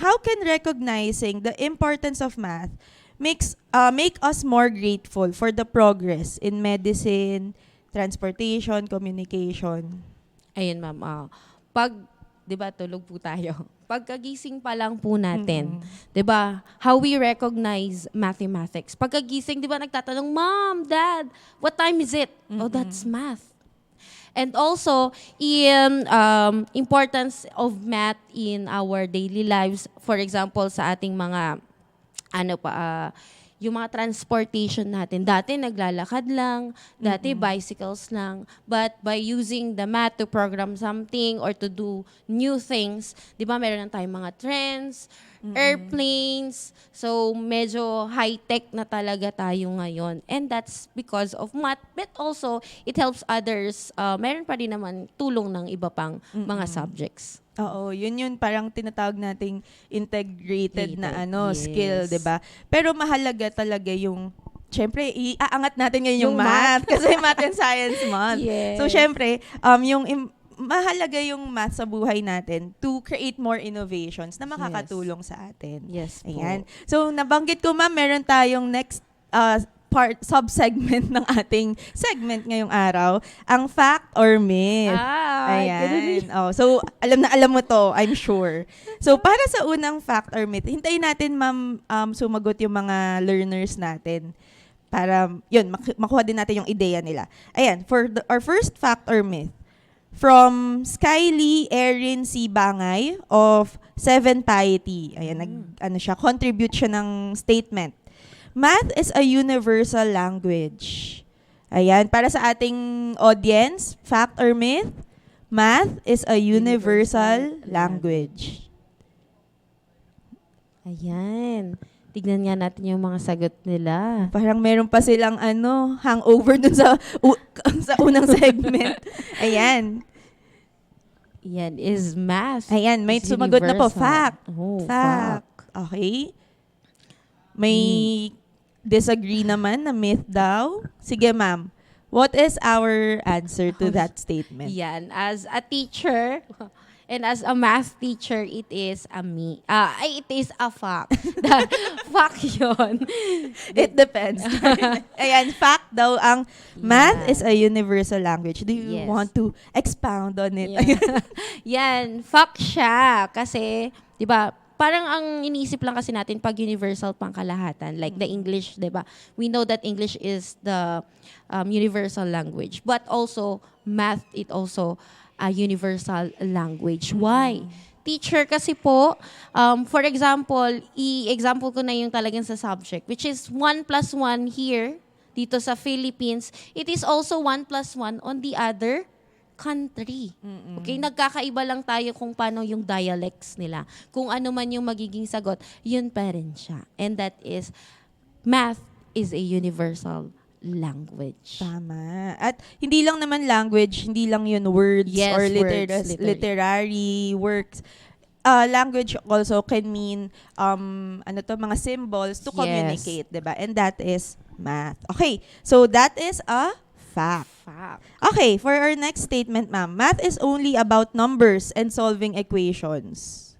how can recognizing the importance of math make us more grateful for the progress in medicine, transportation, communication?
Ayun, ma'am. Pag, di ba, tulog po tayo. Pagkagising pa lang po natin, di ba, how we recognize mathematics. Pagkagising, di ba, nagtatanong, Mom, Dad, what time is it? Oh, that's math. And also, in importance of math in our daily lives, for example, sa ating mga, yung mga transportation natin. Dati naglalakad lang, dati bicycles lang. But by using the math to program something or to do new things, di ba meron na tayong mga trends, airplanes. So medyo high-tech na talaga tayo ngayon. And that's because of math. But also, it helps others. Meron pa rin naman tulong ng iba pang mga subjects.
Oo, yun parang tinatawag nating integrated na
Yes.
skill, 'di ba? Pero mahalaga talaga yung syempre iaangat natin ngayon yung math kasi math and science month.
Yes.
So syempre, mahalaga yung math sa buhay natin to create more innovations na makakatulong sa atin.
Yes po.
Ayan. So nabanggit ko, ma'am, meron tayong next sub-segment ng ating segment ngayong araw, ang fact or myth. Ayan. So, alam mo to, I'm sure. So, para sa unang fact or myth, hintayin natin, ma'am, sumagot yung mga learners natin para, yun, makuha din natin yung ideya nila. Ayan, for our first fact or myth, from Skyly Erin C. Bangay of Seven Piety. Ayan, contribute siya ng statement. Math is a universal language. Ayan, para sa ating audience, fact or myth? Math is a universal language.
Ayan. Tignan nga natin yung mga sagot nila.
Parang meron pa silang hangover dun sa unang segment. Ayan.
Yan is math.
Ayan, may
is
sumagot na po.
universal.
Fact.
Oh,
Fact. Okay. May disagree naman na myth daw. Sige, ma'am. What is our answer to that statement?
Yan. As a teacher, and as a math teacher, it is it is a fact. Fact yun.
It depends. Ayan, fact daw ang math is a universal language. Do you
Yes.
want to expound on it?
Yan. Fact siya. Kasi, di ba, parang ang iniisip lang kasi natin pag universal pangkalahatan, like the English, di ba? We know that English is the universal language. But also, math, it also a universal language. Why? Teacher kasi po, for example, i-example ko na yung talagang sa subject, which is 1 plus 1 here, dito sa Philippines, it is also 1 plus 1 on the other country. Okay? Nagkakaiba lang tayo kung paano yung dialects nila. Kung ano man yung magiging sagot, yun pa rin siya. And that is, math is a universal language.
Tama. At hindi lang naman language, hindi lang yun words
Yes,
or
words,
literary works. Language also can mean mga symbols to
Yes.
communicate, 'di ba? And that is math. Okay. So that is a fact. Okay, for our next statement, ma'am. Math is only about numbers and solving equations.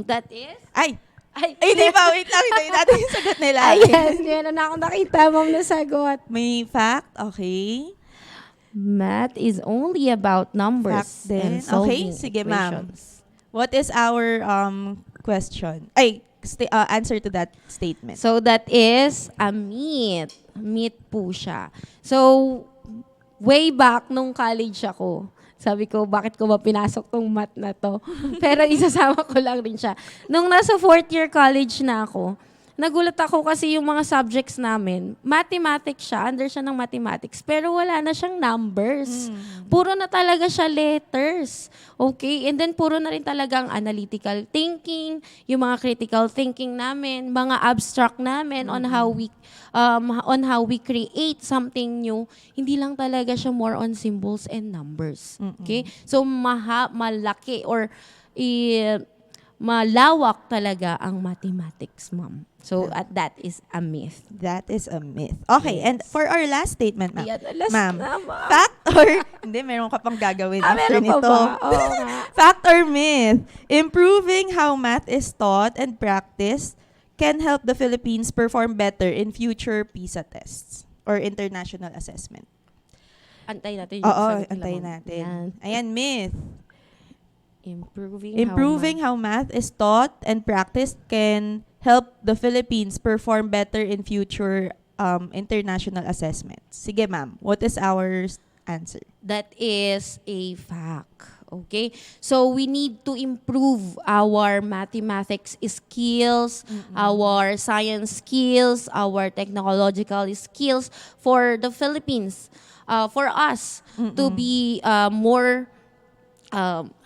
That is?
Ay, hindi pa. Wait lang. Hintayin natin yung sagot nila.
Ayan, meron na akong nakita, ma'am, na sagot.
May fact. Okay.
Math is only about numbers
Fact din.
and solving
Okay, sige, ma'am.
equations.
What is our question? Answer to that statement.
So that is a myth. Myth po siya. So, way back nung college ako, sabi ko, bakit ko ba pinasok tong math na to? Pero isasama ko lang rin siya. Nung nasa 4th year college na ako, nagulat ako kasi yung mga subjects namin, mathematics siya, under siya ng mathematics, pero wala na siyang numbers. Puro na talaga siya letters. Okay? And then puro na rin talagang analytical thinking, yung mga critical thinking namin, mga abstract namin on how we create something new. Hindi lang talaga siya more on symbols and numbers. Okay? So malaki or malawak talaga ang mathematics, ma'am. So, that is a myth.
That is a myth. Okay, and for our last statement, ma'am.
Ayan, last
Ma'am,
na, ma'am.
fact or... Hindi, meron ka pang gagawin after
meron pa
nito.
ba? Oo nga.
Fact or myth? Improving how math is taught and practiced can help the Philippines perform better in future PISA tests or international assessment.
Antayin natin yung
Oo,
sagot nila,
antayin
ma'am.
natin.
Yan.
Ayan, myth.
Improving
how math is taught and practiced can help the Philippines perform better in future international assessments. Sige, ma'am. What is our answer?
That is a fact. Okay? So, we need to improve our mathematics skills, our science skills, our technological skills for the Philippines, for us to be more,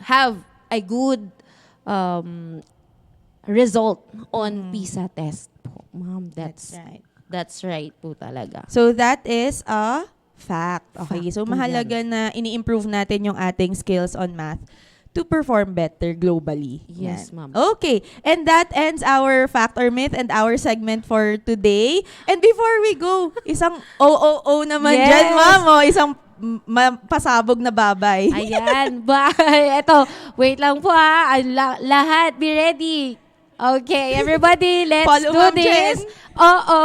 have a good result on PISA test po. Ma'am, that's
right.
That's right po talaga.
So, that is a fact. Okay,
Fact
so
po
mahalaga na ini-improve natin yung ating skills on math to perform better globally.
Yes,
Yan.
ma'am.
Okay, and that ends our fact or myth and our segment for today. And before we go, isang OOO naman
Yes.
dyan, ma'am. O, isang pasabog na babay.
Ayan, bye. Eto, wait lang po ha. Lahat, be ready. Okay, everybody, let's
Follow
do
Ma'am
this. Oh,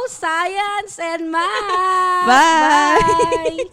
science and math.
Bye.
Bye.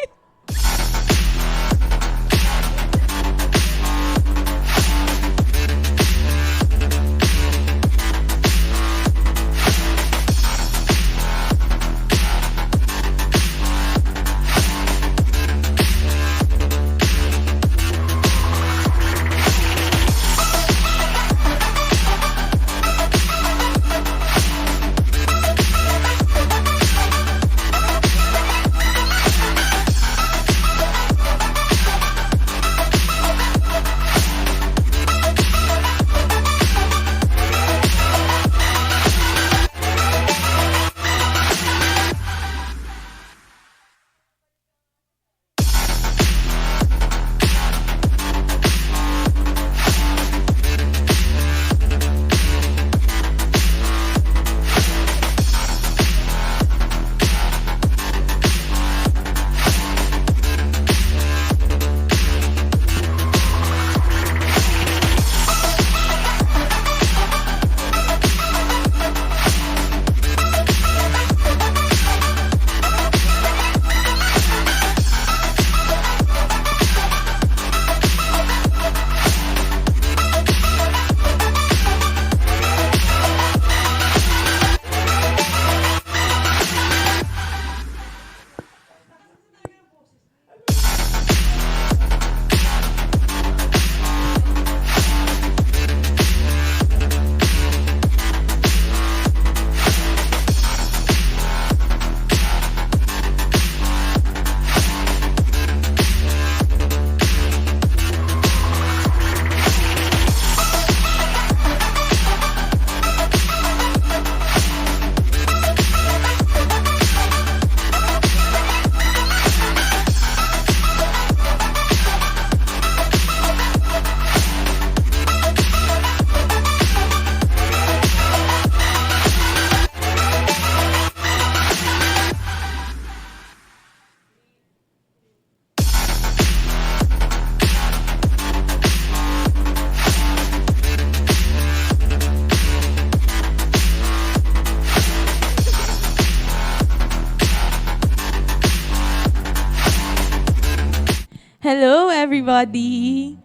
everybody.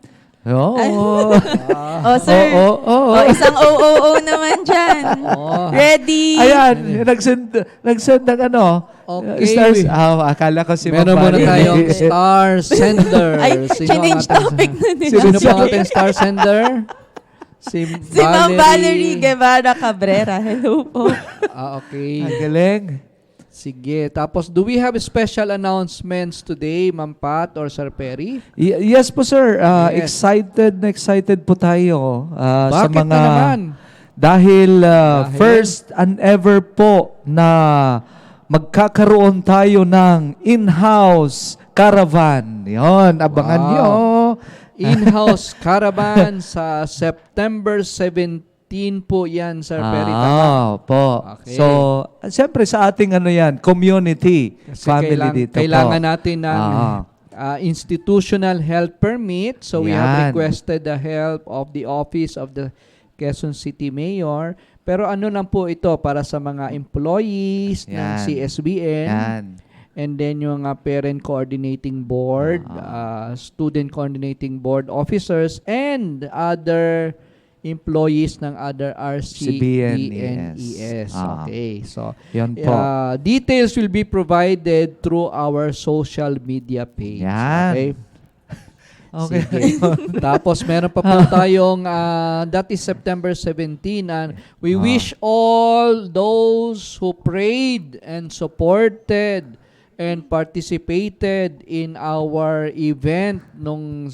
Oo.
Oh, sir.
Oo.
Isang OOO naman dyan. Ready?
Ayan, nagsend ng ano.
Okay.
Stars. Akala ko si
Meron
Ma'am
muna
Valerie.
tayong star sender.
Ay, change topic na nila.
Sino po ang ating star sender? Si
Ma'am Valerie Guevara Cabrera. Hello po.
Okay.
Ang galing.
Sige. Tapos, do we have special announcements today, Ma'am Pat or Sir Perry?
Yes po, sir.
Yes.
Excited po tayo sa
Bakit
mga...
na naman?
Dahil first and ever po na magkakaroon tayo ng in-house caravan. Yon, abangan
Wow.
nyo.
In-house caravan sa September 17 po yan, Sir Perry. Tama?
Po.
Okay.
So, siyempre sa ating ano yan, community,
Kasi
family dito
kailangan
po.
natin ng institutional help permit. So, we have
Yan.
requested the help of the Office of the Quezon City Mayor. Pero ano lang po ito para sa mga employees ng
Yan.
CSBN.
Yan.
And then yung parent coordinating board, student coordinating board officers, and other employees ng other RCBNES. Okay. So,
Yan po.
details will be provided through our social media page.
Yan.
Okay.
Okay.
Sige. Tapos meron pa po tayong that is September 17 and we wish all those who prayed and supported and participated in our event nung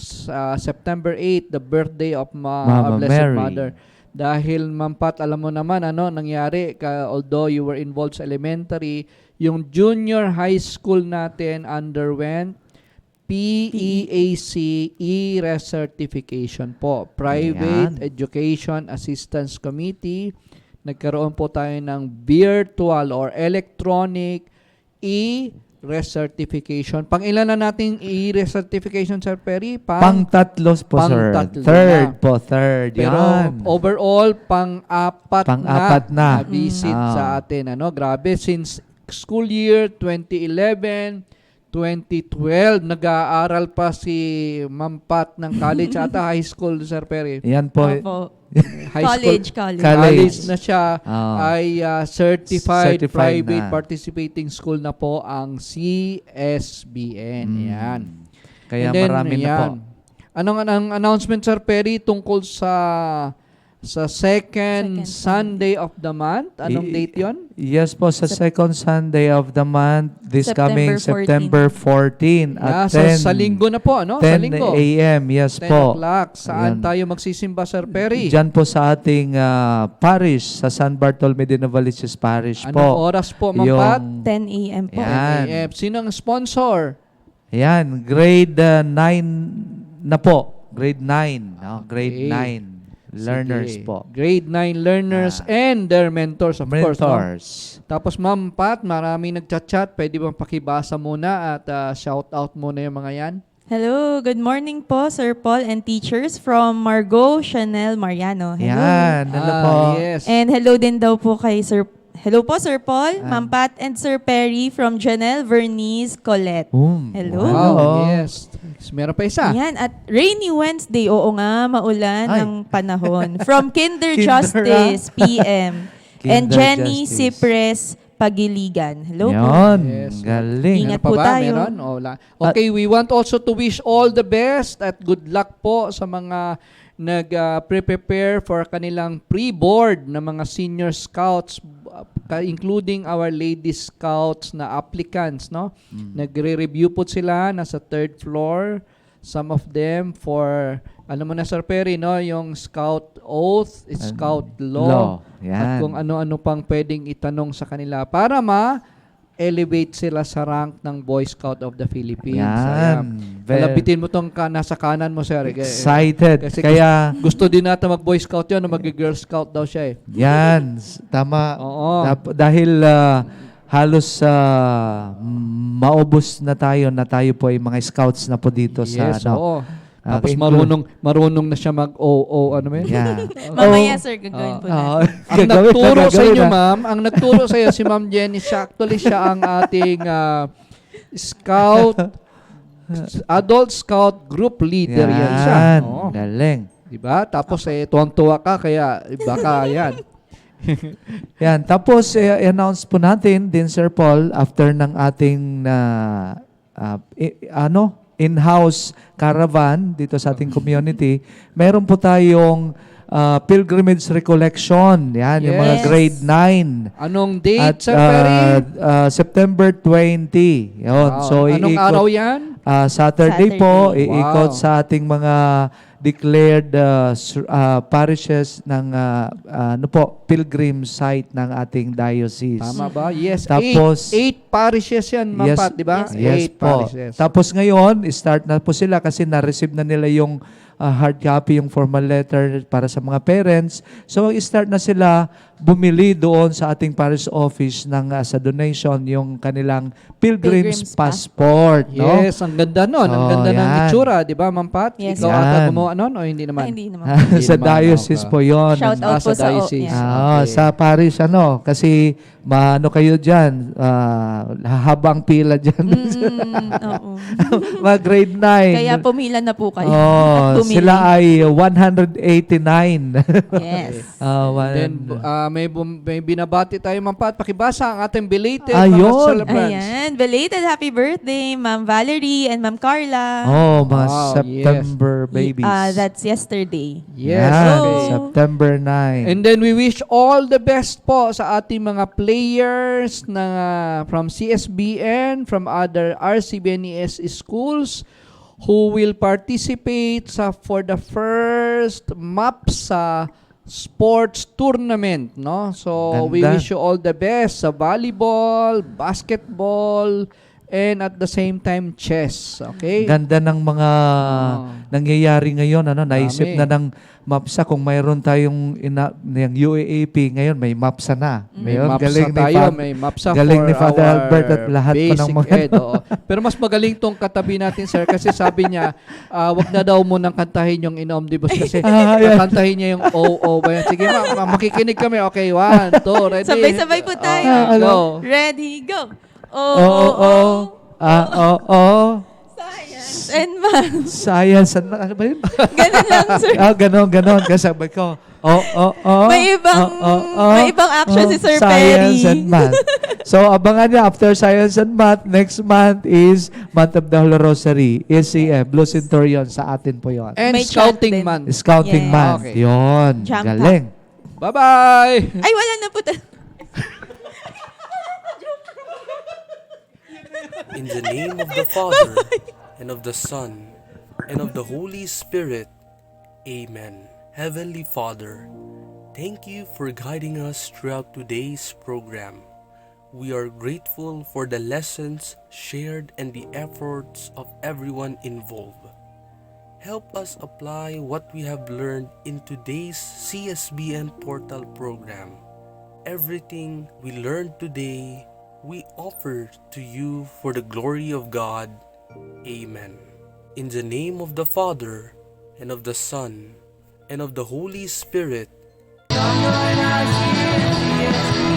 September 8, the birthday of
Mama
Blessed
Mary.
Mother. Dahil Ma'am Pat, alam mo naman ano nangyari although you were involved sa elementary, yung junior high school natin underwent PEAC e-recertification po. Private Education Assistance Committee. Nagkaroon po tayo ng virtual or electronic e-recertification. Pang-ilan na nating e-recertification, Sir Perry?
Pang-tatlo po, sir.
Pang-tatlo
Third
na.
po, third.
Pero
Yan.
overall, pang-apat
na.
visit sa atin. Ano? Grabe, since school year 2011, 2012, nag-aaral pa si Ma'am Pat ng college ata high school, Sir Perry.
Yan po.
Opo.
High
College.
College na siya ay certified private
na.
participating school na po ang CSBN. Yan.
Kaya
And then,
marami na po.
Anong announcement, Sir Perry, tungkol sa second Sunday of the month? Anong date yon?
Yes po, sa second Sunday of the month, this coming
September
September 14 at
Sa linggo na po, ano? Sa
10
linggo.
a.m. Yes
10
po.
o'clock. Saan
Ayan.
tayo magsisimba, Sir Perry?
Diyan po sa ating parish, sa San Bartolome de Novaliches Parish
Anong
po.
oras po, Ma'am Pat?
10 a.m. po.
Yan.
Sino ang sponsor?
Ayan, grade 9 na po. Grade 9. No? Grade
Okay.
9 learners
Sige.
po.
Grade 9 learners and their mentors, of course. No?
Mentors.
Tapos, Ma'am Pat, marami nagchat-chat. Pwede bang pakibasa muna at shout out muna yung mga yan?
Hello, good morning po, Sir Paul and teachers from Margot Chanel Mariano. Hello.
Yan, hello po.
Yes.
And hello din daw po kay Sir Hello po, Sir Paul, Ma'am Pat, and Sir Perry from Janelle Vernice Colette. Hello.
Wow, yes. Meron pa isa.
Yan, at Rainy Wednesday, oo nga, maulan
Ay.
ng panahon. From Kinder
Kinder,
Justice, PM. And
Kinder
Jenny
Justice.
Cypress Pagiligan. Hello po.
Yan,
Yes.
galing.
Ingat
Meron pa
po
ba?
tayo.
Meron? O, wala. Okay, we want also to wish all the best at good luck po sa mga nag-prepare for kanilang pre-board na mga senior scouts, including our lady scouts na applicants, no? Nagre-review po sila, nasa third floor. Some of them for, ano mo na, Sir Perry, no? Yung scout oath, scout law.
Yan.
At kung ano-ano pang pwedeng itanong sa kanila para elevate sila sa rank ng Boy Scout of the Philippines.
Yan.
Palabitin mo tong nasa kanan mo, sir.
Excited.
Kasi
Kaya,
gusto din natin mag-Boy Scout yun, mag-Girl Scout daw siya eh.
yan. Tama.
Oo.
Dahil halos maubos na tayo po ay mga scouts na po dito sa
Yes, oo. Tapos
include-
marunong na siya mag-OO, ano mo yun?
Yeah.
Mamaya, Sir, gagawin po natin.
Ang nagturo sa inyo, ma'am, ang nagturo sa iyo si Ma'am Jenny, actually siya ang ating scout Adult Scout Group Leader yan siya.
Yan,
Oo.
galing.
Diba? Tapos tuwang-tuwa ka, kaya baka yan.
Yan, tapos announce po natin din Sir Paul after ng ating in-house caravan dito sa ating community, meron po tayong pilgrimage recollection. Yan, yung mga
Yes.
grade 9.
Anong date,
At
Sir Perry?
September 20. Yun.
Wow.
So,
Anong
iikot-
araw yan?
Saturday po,
Saturday.
iikot
Wow.
sa ating mga declared parishes ng pilgrim site ng ating diocese.
Tama ba? Yes.
Tapos-
eight parishes yan, Ma'am Pat, di ba?
Yes
Eight
po.
parishes.
Tapos ngayon, start na po sila kasi na-receive na nila yung hard copy, yung formal letter para sa mga parents. So, start na sila bumili doon sa ating parish office ng sa donation yung kanilang Pilgrim's
Pilgrim's
Passport. No?
Yes, ang ganda nun. Ang
Oh,
ganda ng
yan.
itsura, di ba, Ma'am Pat?
Yes.
Ikaw
Yan.
ata gumawa nun o hindi naman?
Ay, hindi naman.
Hindi
sa
naman,
diocese
okay.
po yon.
Shout out po
sa
sa
diocese.
yeah.
Okay.
Sa parish, kasi maano kayo dyan, habang pila dyan.
Oo.
Mga grade 9.
Kaya pumila na po kayo.
Oh,
At pumili.
sila ay 189.
Yes.
Then, may binabati tayo, Ma'am Pat. Pakibasa ang ating belated
Ayun.
mga celebrants.
Ayan. Belated happy birthday, Ma'am Valerie and Ma'am Carla.
Oh, mga
Wow,
September babies.
That's yesterday.
Yes.
Yan,
okay.
September 9.
And then we wish all the best po sa ating mga players na from CSBN, from other RCBNES schools who will participate for the first MAP sa sports tournament, no? So we
Ganda.
wish you all the best sa volleyball, basketball, and at the same time chess, okay?
Ganda ng mga nangyayari ngayon. Naisip
Dami.
na ng MAPSA kung mayroon tayong yung UAAP ngayon, may MAPSA na.
May
Ngayon,
MAPSA tayo, may MAPSA
galing
for
ni Father
our
Albert at lahat po ng
basic
mga
ed, oo. Pero mas magaling tong katabi natin, sir, kasi sabi niya, wag na daw munang kantahin yung In Omnibus kasi
Yan.
kantahin niya yung O ba yan. Sige, makikinig kami. Okay, 1, 2, ready?
Sabay-sabay po tayo.
Go.
Ready, go. Oh,
Oo.
Science and math.
Science and ano ba yun?
Ganun lang, sir.
Ganon. Kasabay ko.
May ibang action si Sir
Science
Perry.
and math. So, abangan niya after Science and Math, next month is Month of the Holy Rosary, ECF, Blue Centurion, sa atin po yon.
And
May chant
Scouting
din.
Month.
Scouting
Yes.
Month.
Okay.
Yun.
Jam
Galing.
Bye-bye!
Ay, wala na po.
In the name of the Father, and of the Son, and of the Holy Spirit. Amen. Heavenly Father, thank you for guiding us throughout today's program. We are grateful for the lessons shared and the efforts of everyone involved. Help us apply what we have learned in today's CSBN Portal program. Everything we learned today, we offer to you for the glory of God. Amen. In the name of the Father, and of the Son, and of the Holy Spirit.
Come join us here in CSB.